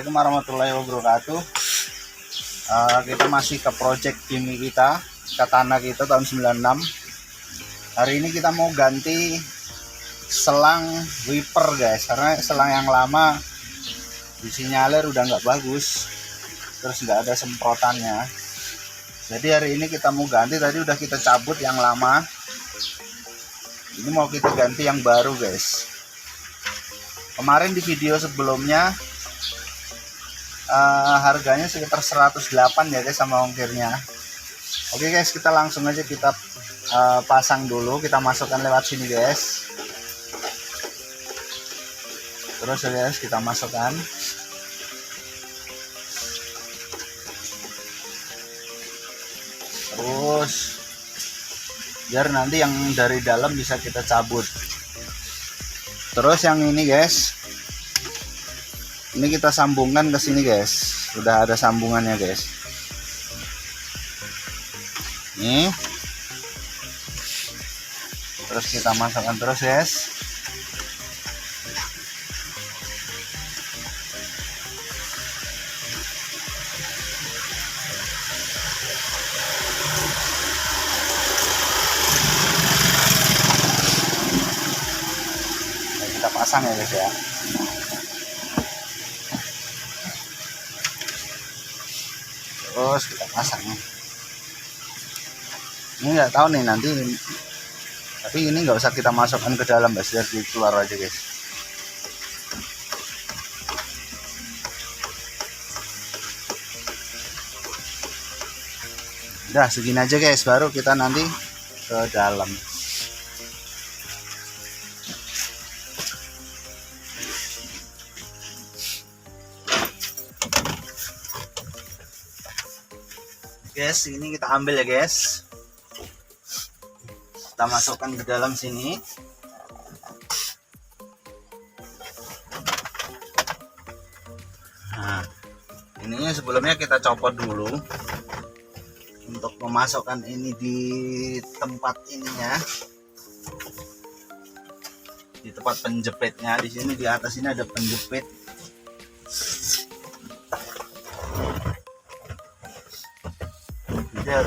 Assalamualaikum warahmatullahi wabarakatuh. Kita masih ke project Kimi kita, Katana kita tahun 96. Hari ini kita mau ganti selang wiper guys, karena selang yang lama disinyalir udah nggak bagus, terus nggak ada semprotannya. Jadi hari ini kita mau ganti, tadi udah kita cabut yang lama, ini mau kita ganti yang baru guys. Kemarin di video sebelumnya harganya sekitar 108 ya guys sama ongkirnya. Oke guys, kita langsung aja kita pasang dulu, kita masukkan lewat sini guys. Terus ya guys, kita masukkan. Terus biar nanti yang dari dalam bisa kita cabut. Terus yang ini guys, ini kita sambungkan ke sini guys, sudah ada sambungannya guys. Ini terus kita masukkan terus guys. Kita pasang ya guys ya. Terus kita pasang. Ini nggak tahu nih nanti, tapi ini nggak usah kita masukkan ke dalam guys, biar di keluar aja guys. Udah segini aja guys, baru kita nanti ke dalam. Guys, ini kita ambil ya guys, kita masukkan ke dalam sini. Nah, ininya sebelumnya kita copot dulu untuk memasukkan ini di tempat ininya, di tempat penjepitnya. Di sini di atas ini ada penjepit. Jadi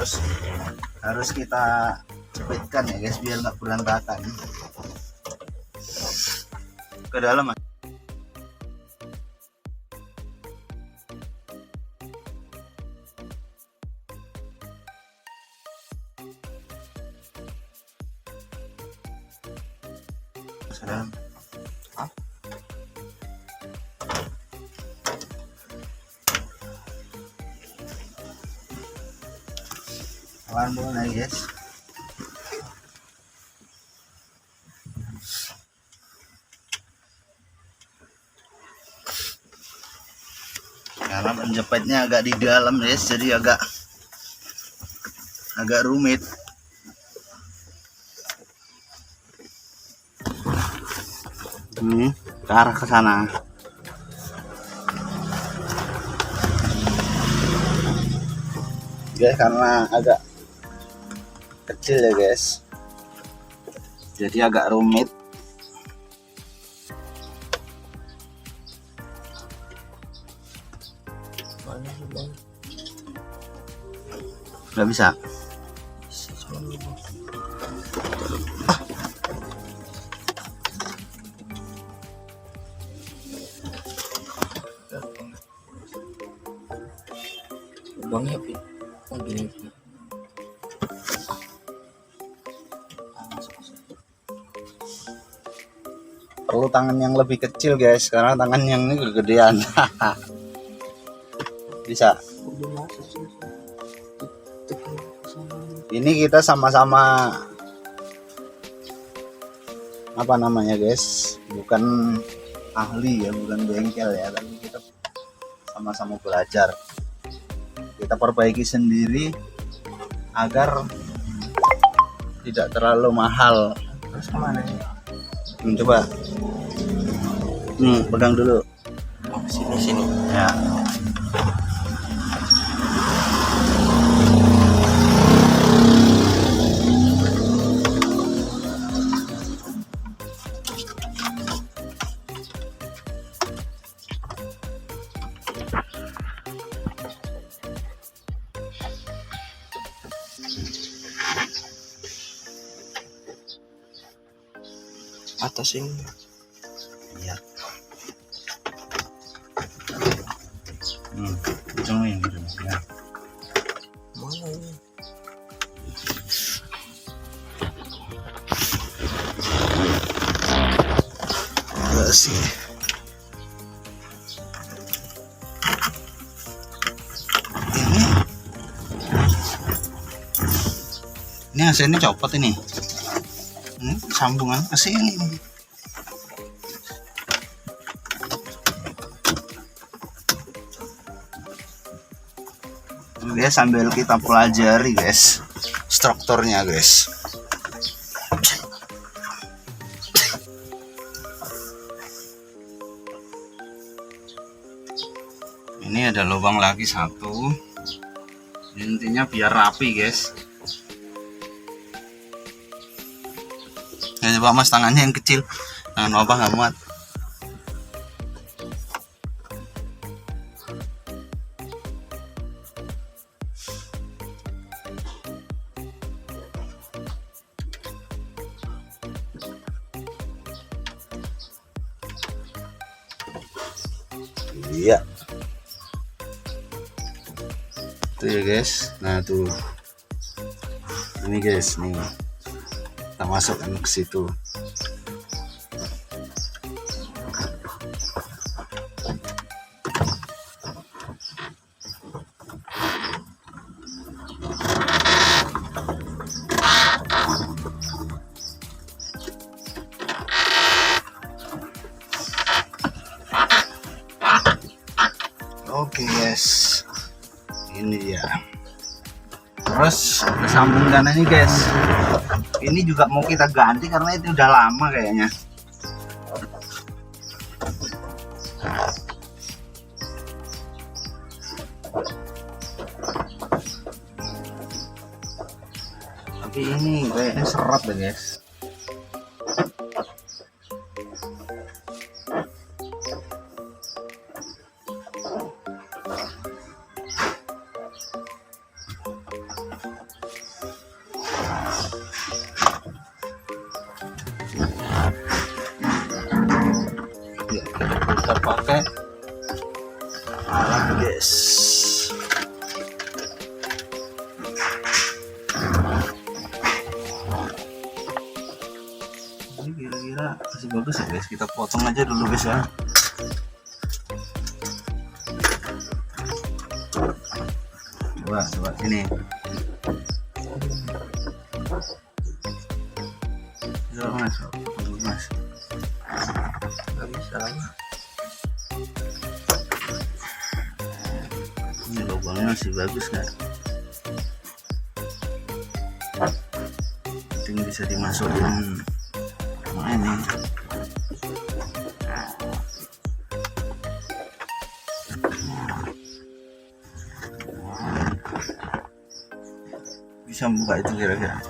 harus kita jepitkan ya guys, biar nggak berantakan ke dalam. Sekarang awan mulai guys. Karena penjepitnya agak di dalam guys, jadi agak rumit. Ini ke arah ke sana. Guys, karena agak kecil ya guys, jadi agak rumit. Nggak bisa. Bangnya gini. Perlu tangan yang lebih kecil guys, karena tangan yang ini kegedean. Bisa. Ini kita sama-sama apa namanya guys, bukan ahli ya, bukan bengkel ya, tapi kita sama-sama belajar. Kita perbaiki sendiri agar tidak terlalu mahal. Terus kemana nih? Coba pegang dulu. Oh, sini Ya. atas ini. Iya. Kencengin gitu ya. Mana ini? Enggak sih. Ini AC-nya copot ini. Sambungan AC ini. Guys, sambil kita pelajari guys strukturnya guys. Ini ada lubang lagi satu. Intinya biar rapi guys. Ya, coba mas tangannya yang kecil, tangan abang nggak muat. Iya. Tuh ya guys. Nah tuh. Ini guys, nih. Kita masukkan ke situ. Oke guys, ini dia. Terus sambungkan ini guys. Ini juga mau kita ganti karena itu udah lama kayaknya. Tapi ini kayaknya seret deh guys. Kita pakai alat guys. Ini kira-kira masih bagus ya guys. Kita potong aja dulu guys ya. Coba sini. Mas. Nggak bisa lagi. Ini lubangnya masih bagus nggak? Penting bisa dimasukin. Nah, ini. Bisa buka itu kira-kira.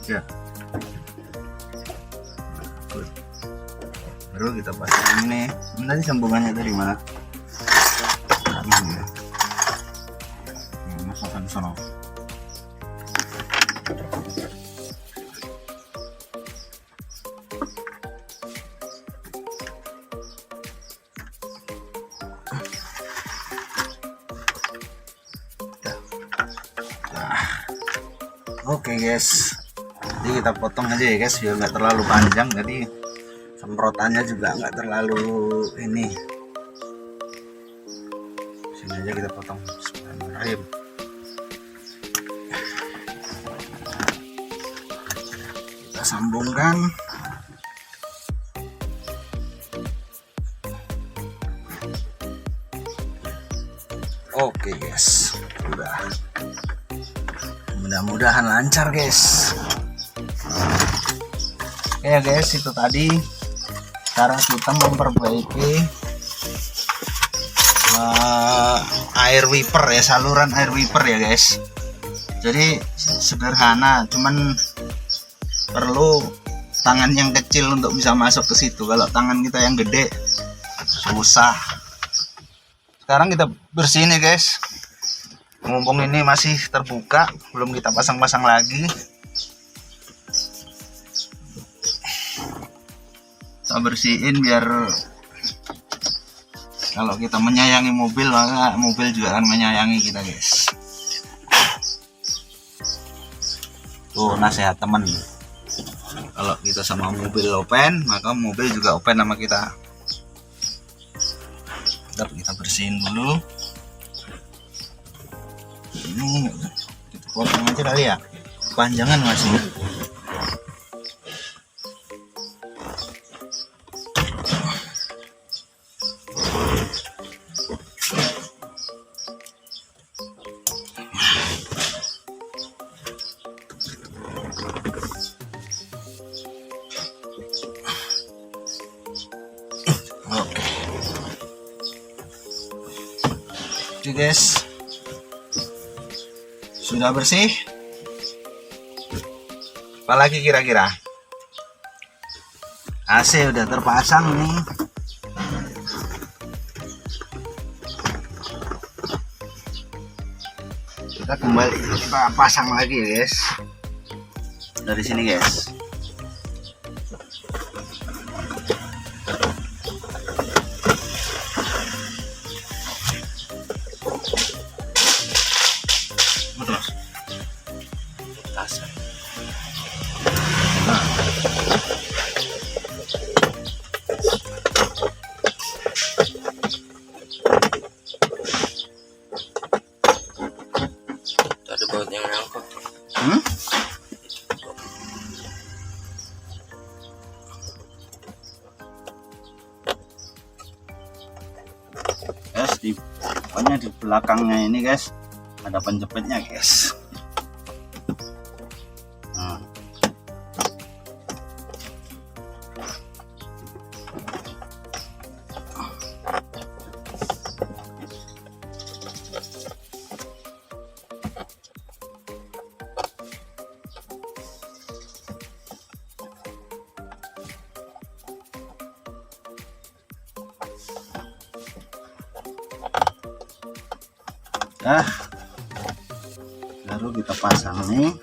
Ya. Baru kita pasang ini. Ini tadi sambungannya dari mana? Ini ya. Masukkan ke sana. Oke guys, jadi kita potong aja ya guys biar nggak terlalu panjang, jadi semprotannya juga nggak terlalu ini. Sini aja kita potong. Bismillahirrahmanirrahim. Kita sambungkan. Oke guys, udah. Mudah-mudahan lancar guys. Oke ya guys, itu tadi cara kita memperbaiki air wiper ya, saluran air wiper ya guys. Jadi sederhana, cuman perlu tangan yang kecil untuk bisa masuk ke situ. Kalau tangan kita yang gede susah. Sekarang kita bersihin ya guys. Mumpung ini masih terbuka, belum kita pasang-pasang lagi. Kita bersihin biar kalau kita menyayangi mobil, maka mobil juga akan menyayangi kita guys. Tuh nasihat temen, kalau kita sama mobil open, maka mobil juga open sama kita. Kita bersihin dulu. Ini kita potong aja kali ya, panjangan masih. Oke guys, sudah bersih. Apalagi kira-kira? AC udah terpasang nih. Kita kembali, kita pasang lagi guys. Dari sini guys. Ada baut yang ngangkut. Guys, pokoknya di belakangnya ini guys ada penjepitnya guys. Baru kita pasang nih.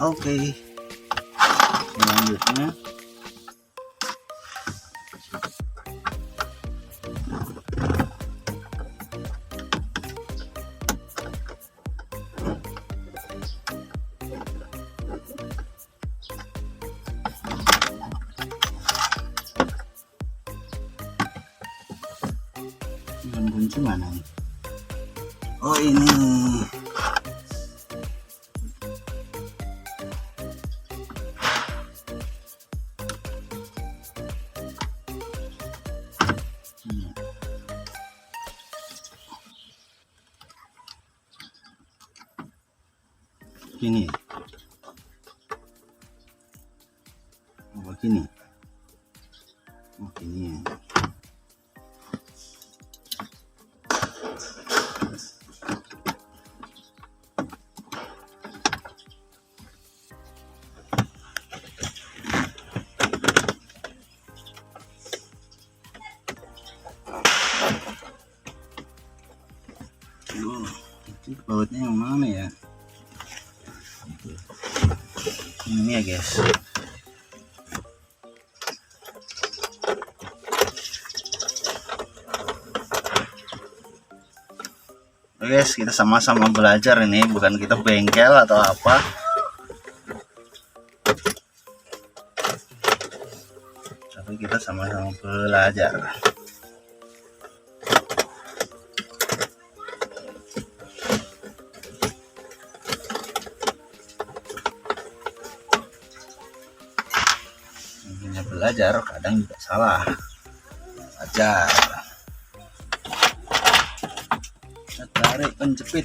Oke. Selanjutnya kunci mana nih? Oh ini. Gini. Oh, begini. Oh, gini ya. Itu bautnya yang mana ya? Ini ya guys. Oke guys, kita sama-sama belajar ini, bukan kita bengkel atau apa. Tapi kita sama-sama belajar. Belajar kadang juga salah. Belajar. Kita tarik penjepit.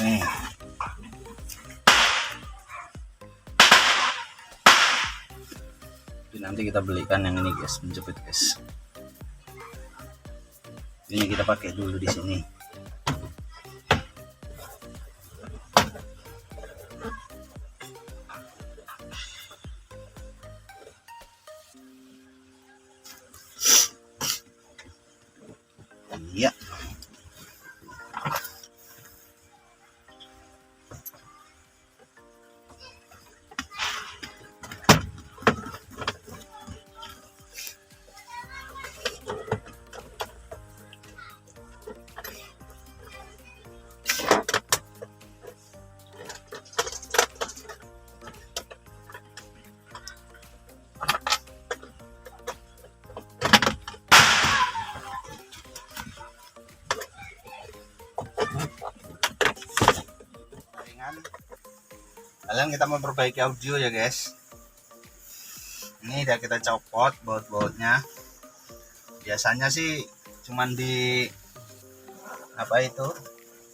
Nih. Nanti kita belikan yang ini guys, penjepit guys. Ini kita pakai dulu di sini. Iya. Kalian kita memperbaiki audio ya guys. Ini udah kita copot baut-bautnya. Biasanya sih cuman di apa itu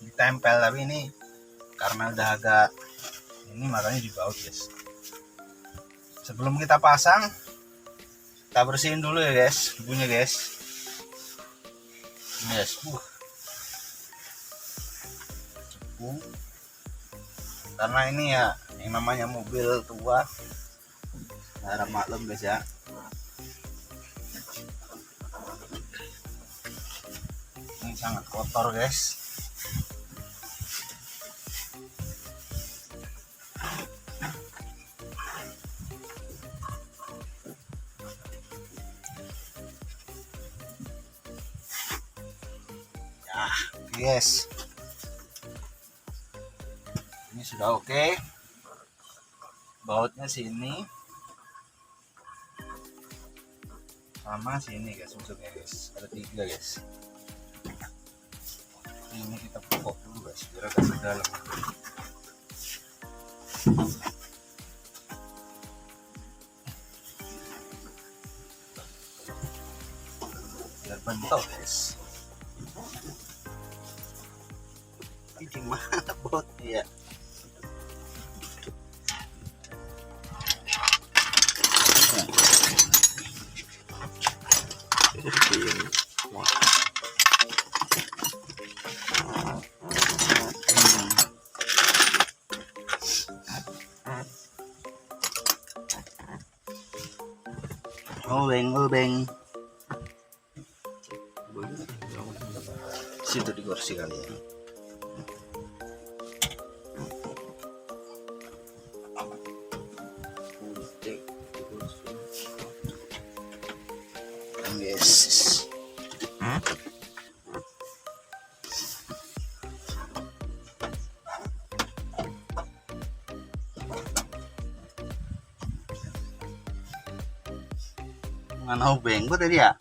ditempel, tapi ini karena udah agak ini makanya dibaut guys. Sebelum kita pasang, kita bersihin dulu ya guys bubunya guys. Ini guys, cepu. Karena ini ya yang namanya mobil tua, harap maklum guys ya. Ini sangat kotor guys. Ya guys, ini sudah oke. Bautnya sini sama sini guys, maksudnya guys ada 3 guys. Ini kita pokok dulu guys biar agak ke dalam. Biar bentuk guys. Ini gimana bautnya ya? Obeng. Situ di kursi kali ya. Yes. Mana obeng gua tadi ya?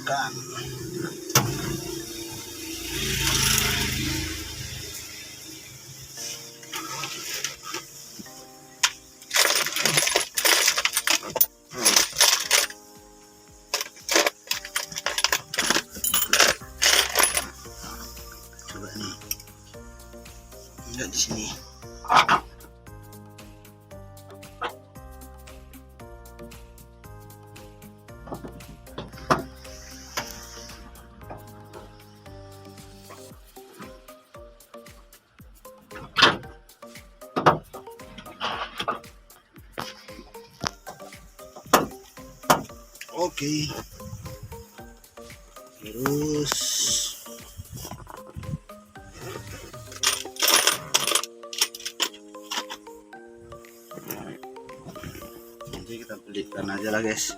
Bukan. Coba nih. Enggak di sini. Oke. Terus nanti kita belikan aja lah guys.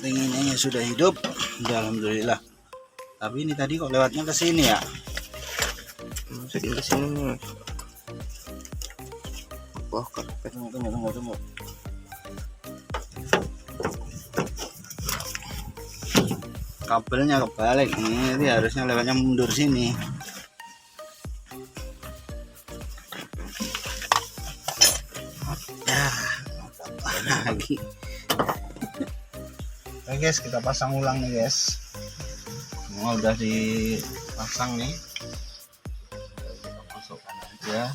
Penting ini sudah hidup, udah alhamdulillah. Tapi ini tadi kok lewatnya ke sini ya? Masukin ke sini nih. Wah, karpet. Tunggu. Kabelnya kebalik ini, harusnya lewatnya mundur sini. Ya, lagi. Oke guys, kita pasang ulang nih guys. Semua udah dipasang nih. Kita masukkan aja. ya.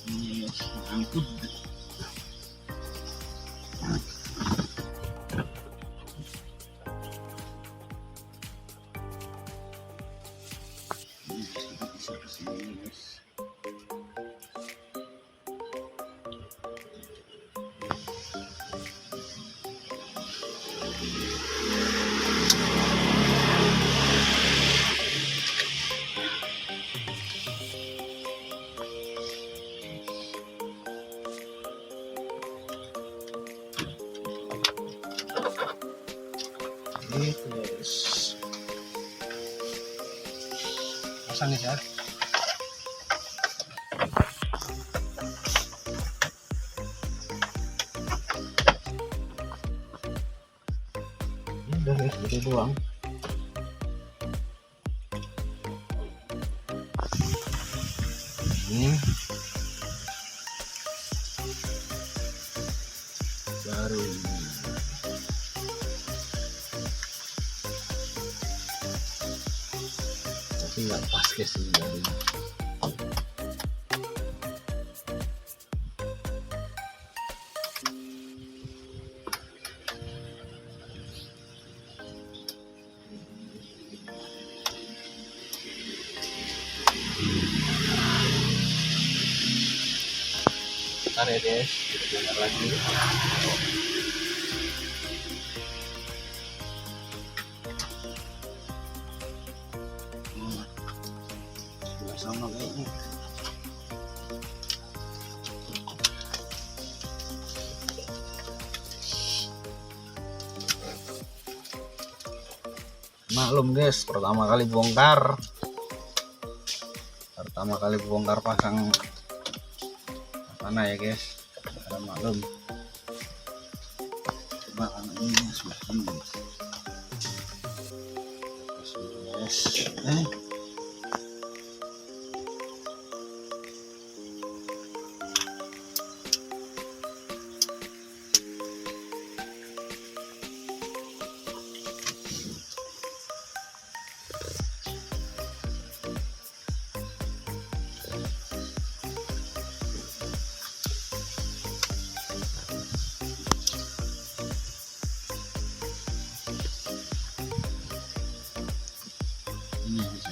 Yes, angkut. Gitu guys. Pasang ya. Udah guys, gitu doang. Ini baru tapi nggak pas guys ini dari ntar ya guys, kita dengar lagi. Sama kayaknya. Maklum guys, pertama kali bongkar pasang mana ya guys, ada maklum. Coba karena ini sudah guys. Ini bisa.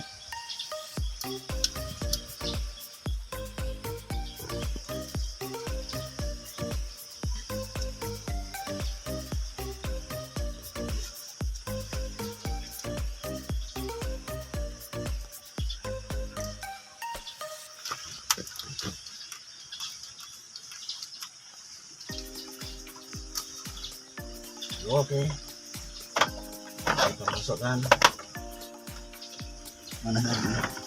Oke, kita masukkan mana lagi?